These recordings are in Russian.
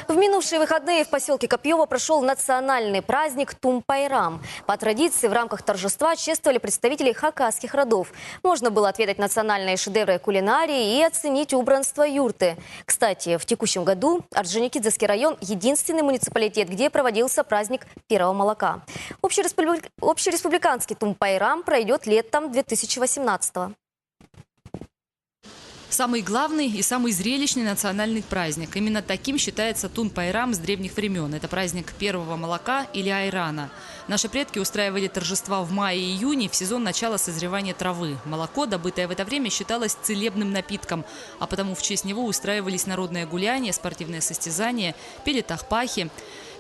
В минувшие выходные в поселке Копьево прошел национальный праздник Тум-Пайрам. По традиции в рамках торжества чествовали представителей хакасских родов. Можно было отведать национальные шедевры кулинарии и оценить убранство юрты. Кстати, в текущем году Орджоникидзевский район – единственный муниципалитет, где проводился праздник первого молока. Общереспубликанский Тум-Пайрам пройдет летом 2018 года. Самый главный и самый зрелищный национальный праздник. Именно таким считается Тун-Пайрам с древних времен. Это праздник первого молока или айрана. Наши предки устраивали торжества в мае и июне, в сезон начала созревания травы. Молоко, добытое в это время, считалось целебным напитком, а потому в честь него устраивались народные гуляния, спортивные состязания, пели тахпахи.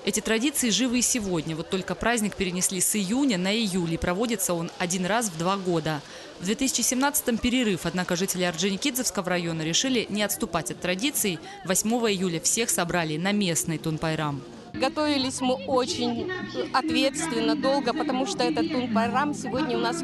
Эти традиции живы и сегодня. Вот только праздник перенесли с июня на июль, и проводится он один раз в 2 года. В 2017-м перерыв, однако жители Орджоникидзевского района решили не отступать от традиций. 8 июля всех собрали на местный Тун-Пайрам. Готовились мы очень ответственно, долго, потому что этот Тун-Пайрам сегодня у нас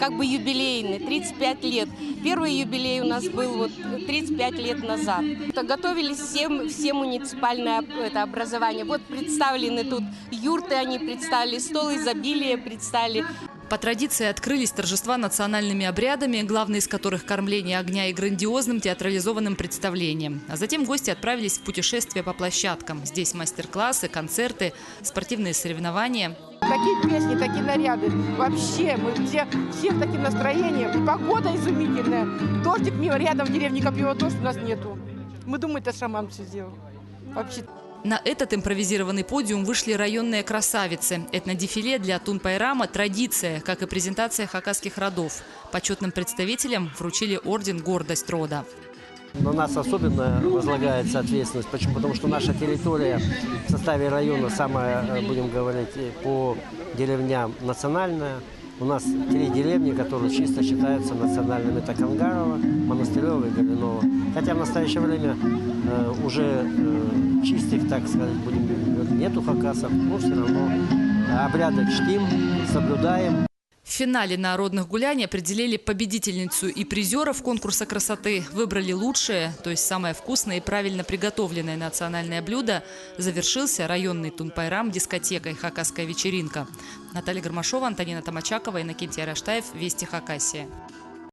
как бы юбилейный, 35 лет. Первый юбилей у нас был вот 35 лет назад. Готовились все муниципальное образование. Вот представлены тут юрты, они представили, стол изобилия представили. По традиции открылись торжества национальными обрядами, главный из которых кормление огня и грандиозным театрализованным представлением. А затем гости отправились в путешествие по площадкам. Здесь мастер-классы, концерты, спортивные соревнования. Такие песни, такие наряды. Вообще, мы все в таким настроением. И погода изумительная. Дождик мимо рядом в деревне Копьево дождь у нас нету. Мы думаем, это шаман все сделал. Вообще. На этот импровизированный подиум вышли районные красавицы. Этнодефиле для Тун-Пайрама – традиция, как и презентация хакасских родов. Почетным представителям вручили орден «Гордость рода». На нас особенно возлагается ответственность. Почему? Потому что наша территория в составе района самая, будем говорить, по деревням национальная. У нас 3 деревни, которые чисто считаются национальными. Это Кангарово, Монастырево и Галиново. Хотя в настоящее время уже чистых, так сказать, нету хакасов, но все равно обряды чтим, соблюдаем. В финале народных гуляний определили победительницу и призеров конкурса красоты. Выбрали лучшее, то есть самое вкусное и правильно приготовленное национальное блюдо. Завершился районный Тун-Пайрам дискотекой «Хакасская вечеринка». Наталья Гармашова, Антонина Томачакова, Иннокентий Араштаев. Вести Хакасия.